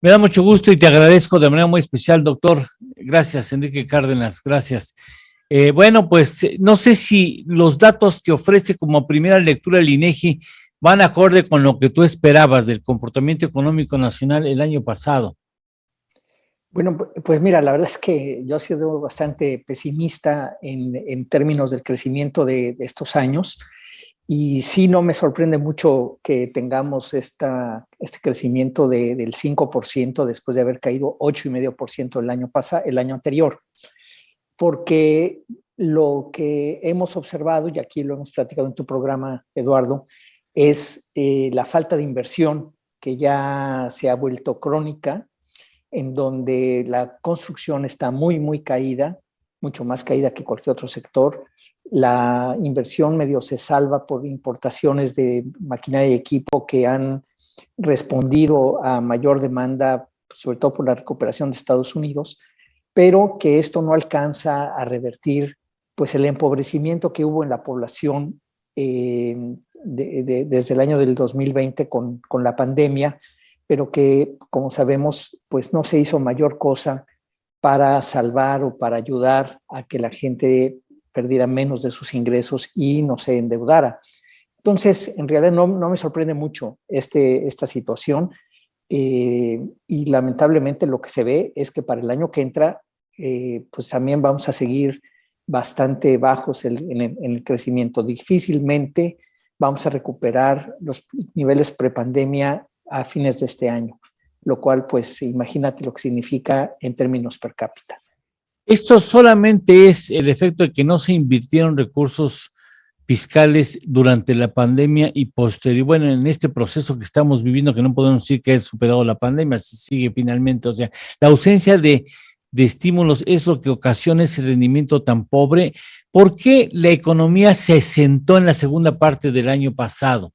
Me da mucho gusto y te agradezco de manera muy especial, doctor. Gracias, Enrique Cárdenas, gracias. Bueno, pues no sé si los datos que ofrece como primera lectura el INEGI van acorde con lo que tú esperabas del comportamiento económico nacional el año pasado. Bueno, pues mira, la verdad es que yo he sido bastante pesimista en términos del crecimiento de estos años y sí no me sorprende mucho que tengamos este crecimiento del 5% después de haber caído 8,5% el año anterior, porque lo que hemos observado, y aquí lo hemos platicado en tu programa, Eduardo, es la falta de inversión que ya se ha vuelto crónica, en donde la construcción está muy, muy caída, mucho más caída que cualquier otro sector. La inversión medio se salva por importaciones de maquinaria y equipo que han respondido a mayor demanda, sobre todo por la recuperación de Estados Unidos, pero que esto no alcanza a revertir pues el empobrecimiento que hubo en la población desde el año del 2020 con la pandemia, pero que, como sabemos, pues no se hizo mayor cosa para salvar o para ayudar a que la gente perdiera menos de sus ingresos y no se endeudara. Entonces, en realidad no me sorprende mucho esta situación y lamentablemente lo que se ve es que para el año que entra, pues también vamos a seguir bastante bajos en el crecimiento. Difícilmente vamos a recuperar los niveles prepandemia a fines de este año, lo cual pues imagínate lo que significa en términos per cápita. Esto solamente es el efecto de que no se invirtieron recursos fiscales durante la pandemia y posterior, bueno, en este proceso que estamos viviendo, que no podemos decir que ha superado la pandemia, se sigue finalmente, o sea, la ausencia de estímulos es lo que ocasiona ese rendimiento tan pobre. ¿Por qué la economía se sentó en la segunda parte del año pasado?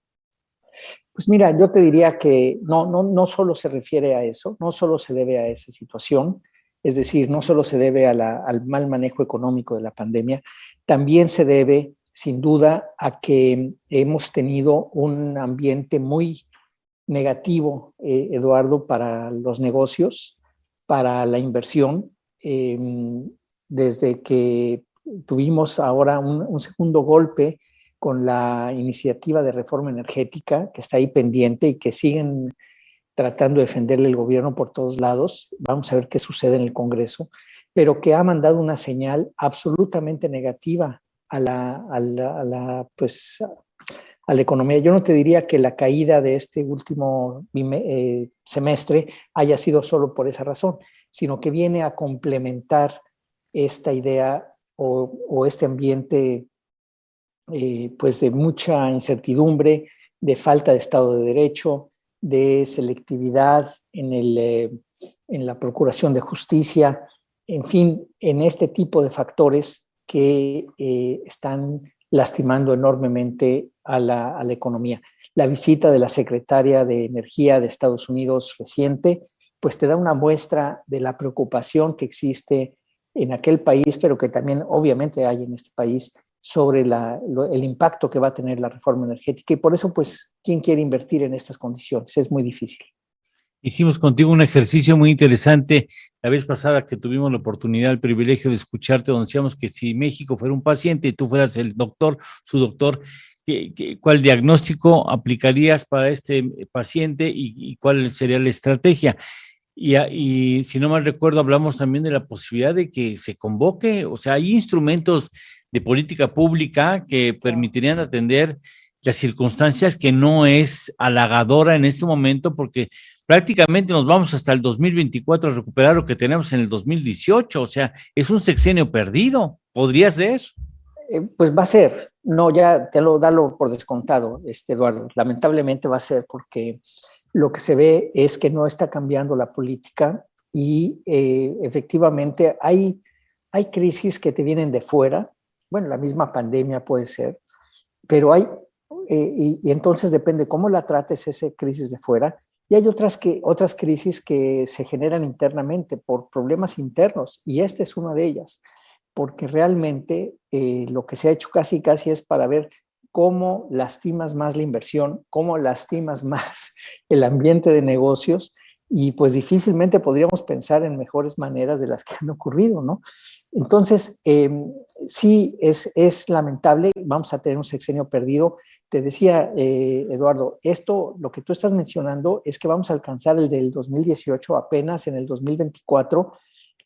Pues mira, yo te diría que no solo se refiere a eso, no solo se debe a esa situación, es decir, no solo se debe al mal manejo económico de la pandemia, también se debe, sin duda, a que hemos tenido un ambiente muy negativo, Eduardo, para los negocios, para la inversión, desde que tuvimos ahora un segundo golpe con la iniciativa de reforma energética que está ahí pendiente y que siguen tratando de defenderle el gobierno por todos lados. Vamos a ver qué sucede en el Congreso, pero que ha mandado una señal absolutamente negativa pues, a la economía. Yo no te diría que la caída de este último semestre haya sido solo por esa razón, sino que viene a complementar esta idea o este ambiente pues de mucha incertidumbre, de falta de Estado de Derecho, de selectividad en la procuración de justicia, en fin, en este tipo de factores que están lastimando enormemente a la economía. La visita de la secretaria de Energía de Estados Unidos reciente, pues te da una muestra de la preocupación que existe en aquel país, pero que también obviamente hay en este país sobre el impacto que va a tener la reforma energética. Y por eso, pues, ¿quién quiere invertir en estas condiciones? Es muy difícil. Hicimos contigo un ejercicio muy interesante la vez pasada que tuvimos la oportunidad, el privilegio de escucharte, donde decíamos que si México fuera un paciente y tú fueras el doctor, su doctor, ¿cuál diagnóstico aplicarías para este paciente y cuál sería la estrategia? Y si no mal recuerdo, hablamos también de la posibilidad de que se convoque, o sea, hay instrumentos de política pública que permitirían atender las circunstancias que no es halagadora en este momento, porque prácticamente nos vamos hasta el 2024 a recuperar lo que tenemos en el 2018, o sea, es un sexenio perdido, podría ser. Pues va a ser, no, ya dalo por descontado, Eduardo, lamentablemente va a ser porque lo que se ve es que no está cambiando la política y efectivamente hay crisis que te vienen de fuera, bueno, la misma pandemia puede ser, pero y entonces depende cómo la trates esa crisis de fuera, y hay otras crisis que se generan internamente por problemas internos, y esta es una de ellas, porque realmente lo que se ha hecho casi es para ver cómo lastimas más la inversión, cómo lastimas más el ambiente de negocios y pues difícilmente podríamos pensar en mejores maneras de las que han ocurrido, ¿no? Entonces, sí, es lamentable, vamos a tener un sexenio perdido. Te decía, Eduardo, esto, lo que tú estás mencionando, es que vamos a alcanzar el del 2018 apenas en el 2024,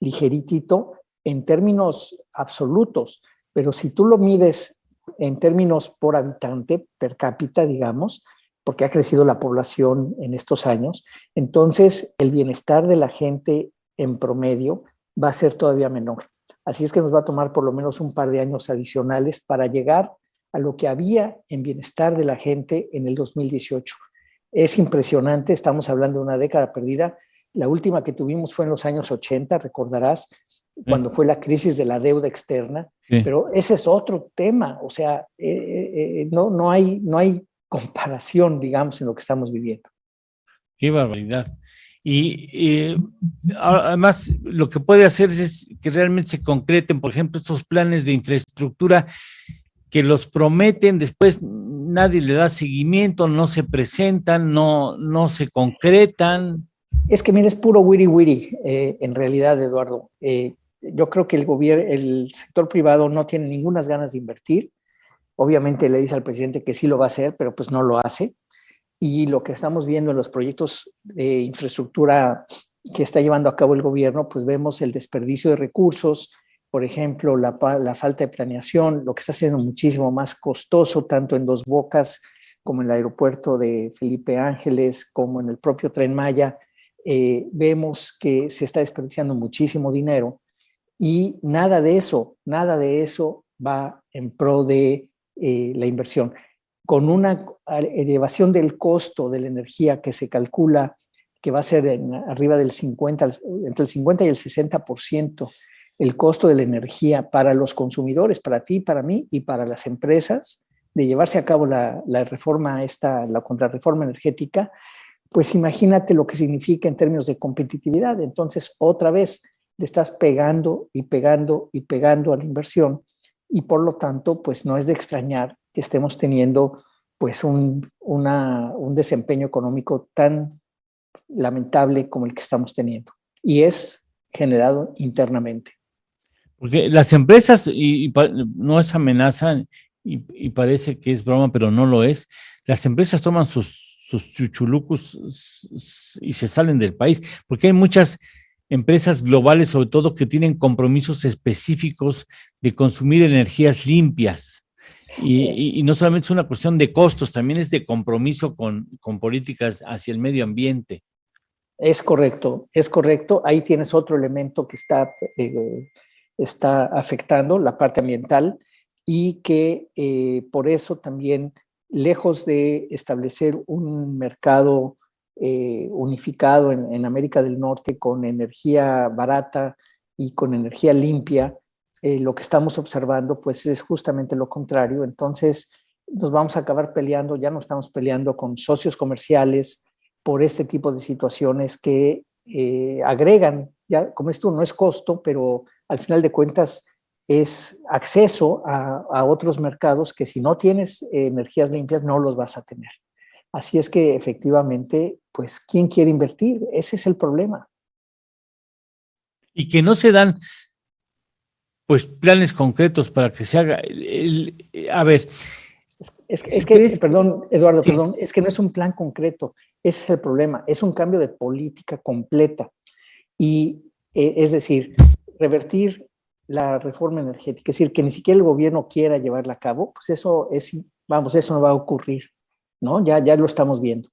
ligeritito, en términos absolutos, pero si tú lo mides en términos por habitante, per cápita, digamos, porque ha crecido la población en estos años, entonces el bienestar de la gente en promedio va a ser todavía menor. Así es que nos va a tomar por lo menos un par de años adicionales para llegar a lo que había en bienestar de la gente en el 2018. Es impresionante, estamos hablando de una década perdida. La última que tuvimos fue en los años 80, recordarás, cuando fue la crisis de la deuda externa, Sí. pero ese es otro tema, o sea, no hay comparación, digamos, en lo que estamos viviendo. Qué barbaridad. Y además, lo que puede hacer es que realmente se concreten, por ejemplo, estos planes de infraestructura que los prometen, después nadie le da seguimiento, no se presentan, no se concretan. Es que mira, es puro wiri wiri, en realidad, Eduardo. Yo creo que el sector privado no tiene ninguna ganas de invertir. Obviamente le dice al presidente que sí lo va a hacer, pero pues no lo hace. Y lo que estamos viendo en los proyectos de infraestructura que está llevando a cabo el gobierno, pues vemos el desperdicio de recursos, por ejemplo, la falta de planeación, lo que está siendo muchísimo más costoso, tanto en Dos Bocas como en el aeropuerto de Felipe Ángeles, como en el propio Tren Maya. Vemos que se está desperdiciando muchísimo dinero y nada de eso va en pro de la inversión. Con una elevación del costo de la energía que se calcula que va a ser arriba del 50, entre el 50 y el 60% el costo de la energía para los consumidores, para ti, para mí y para las empresas, de llevarse a cabo la reforma la contrarreforma energética, pues imagínate lo que significa en términos de competitividad. Entonces, otra vez le estás pegando y pegando y pegando a la inversión y por lo tanto, pues no es de extrañar que estemos teniendo pues un desempeño económico tan lamentable como el que estamos teniendo. Y es generado internamente. Porque las empresas, no es amenaza, y parece que es broma, pero no lo es, las empresas toman sus chuchulucos y se salen del país, porque hay muchas empresas globales, sobre todo, que tienen compromisos específicos de consumir energías limpias. Y no solamente es una cuestión de costos, también es de compromiso con políticas hacia el medio ambiente. Es correcto, es correcto. Ahí tienes otro elemento que está afectando la parte ambiental y que por eso también, lejos de establecer un mercado unificado en América del Norte con energía barata y con energía limpia, lo que estamos observando pues es justamente lo contrario. Entonces nos vamos a acabar peleando, ya no estamos peleando con socios comerciales por este tipo de situaciones que agregan, ya como esto no es costo, pero al final de cuentas es acceso a otros mercados que si no tienes energías limpias no los vas a tener. Así es que efectivamente, pues, ¿quién quiere invertir? Ese es el problema. Y que no se dan, pues, planes concretos para que se haga. A ver. Perdón, Eduardo, Sí. perdón, es que no es un plan concreto. Ese es el problema. Es un cambio de política completa. Y es decir, revertir la reforma energética, es decir, que ni siquiera el gobierno quiera llevarla a cabo, pues eso eso no va a ocurrir, ¿no? Ya lo estamos viendo.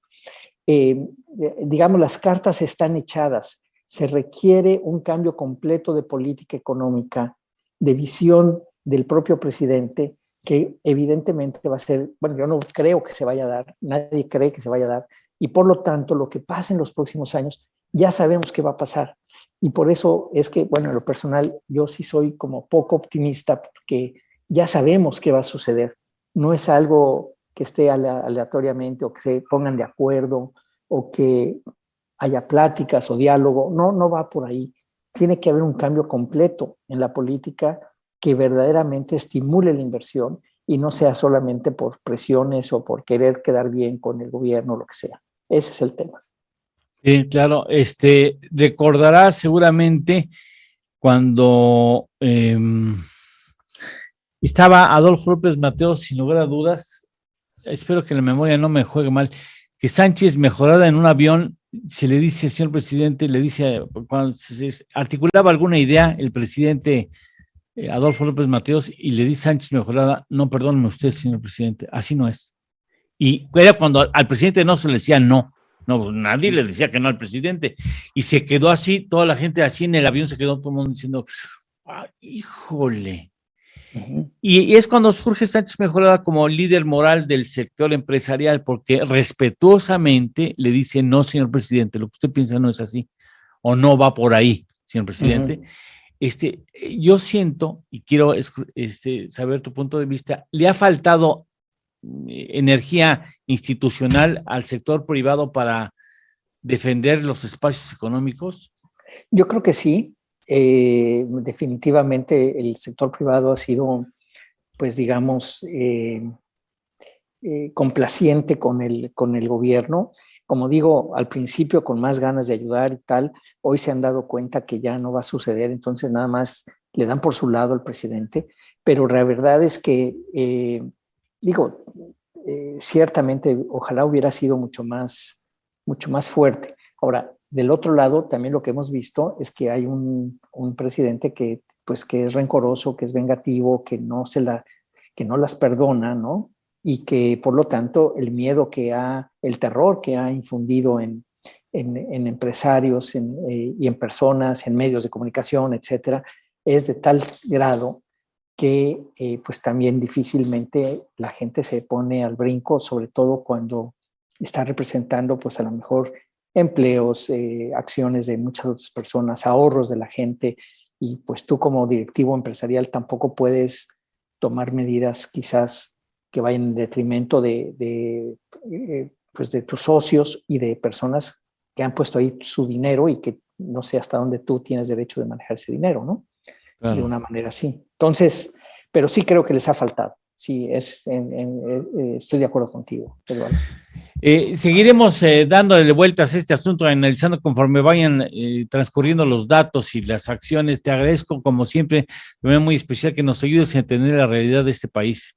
Digamos, las cartas están echadas. Se requiere un cambio completo de política económica, de visión del propio presidente, que evidentemente va a ser, bueno, yo no creo que se vaya a dar, nadie cree que se vaya a dar, y por lo tanto, lo que pase en los próximos años, ya sabemos qué va a pasar. Y por eso es que, bueno, en lo personal, yo sí soy como poco optimista, porque ya sabemos qué va a suceder. No es algo que esté aleatoriamente o que se pongan de acuerdo o que haya pláticas o diálogo. No va por ahí. Tiene que haber un cambio completo en la política que verdaderamente estimule la inversión y no sea solamente por presiones o por querer quedar bien con el gobierno o lo que sea. Ese es el tema. Sí, claro, recordará seguramente cuando estaba Adolfo López Mateos, sin lugar a dudas, espero que la memoria no me juegue mal, que Sánchez mejorada en un avión, se le dice, señor presidente, le dice, cuando se articulaba alguna idea, el presidente Adolfo López Mateos, y le dice Sánchez mejorada, no, perdóneme usted, señor presidente, así no es. Y era cuando al presidente no se le decía no. No, nadie le decía que no al presidente. Y se quedó así, toda la gente así en el avión se quedó todo el mundo diciendo, híjole. Uh-huh. Y es cuando surge Sánchez Mejorada como líder moral del sector empresarial, porque respetuosamente le dice, no, señor presidente, lo que usted piensa no es así, o no va por ahí, señor presidente. Uh-huh. Yo siento, y quiero saber tu punto de vista, le ha faltado energía institucional al sector privado para defender los espacios económicos? Yo creo que sí. Definitivamente el sector privado ha sido, pues digamos, complaciente con el gobierno. Como digo, al principio con más ganas de ayudar y tal, hoy se han dado cuenta que ya no va a suceder, entonces nada más le dan por su lado al presidente, pero la verdad es que, digo, ciertamente ojalá hubiera sido mucho más fuerte. Ahora, del otro lado, también lo que hemos visto es que hay un presidente que, pues, que es rencoroso, que es vengativo, que no las perdona, ¿no? Y que, por lo tanto, el terror que ha infundido en empresarios y en personas, en medios de comunicación, etcétera, es de tal grado que pues también difícilmente la gente se pone al brinco, sobre todo cuando está representando pues a lo mejor empleos, acciones de muchas otras personas, ahorros de la gente, y pues tú como directivo empresarial tampoco puedes tomar medidas quizás que vayan en detrimento pues de tus socios y de personas que han puesto ahí su dinero y que no sé hasta dónde tú tienes derecho de manejar ese dinero, ¿no? Claro. De una manera así. Entonces, pero sí creo que les ha faltado. Sí, estoy de acuerdo contigo, Eduardo. Seguiremos dándole vueltas a este asunto, analizando conforme vayan transcurriendo los datos y las acciones. Te agradezco, como siempre, de manera muy especial, que nos ayudes a entender la realidad de este país.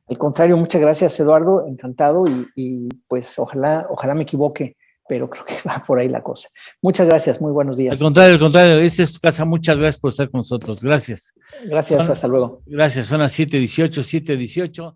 Al contrario, muchas gracias, Eduardo, encantado, y pues ojalá me equivoque, pero creo que va por ahí la cosa. Muchas gracias, muy buenos días. Al contrario, esta es tu casa, muchas gracias por estar con nosotros, gracias. Gracias, hasta luego. Gracias, son las 7:18, 7:18.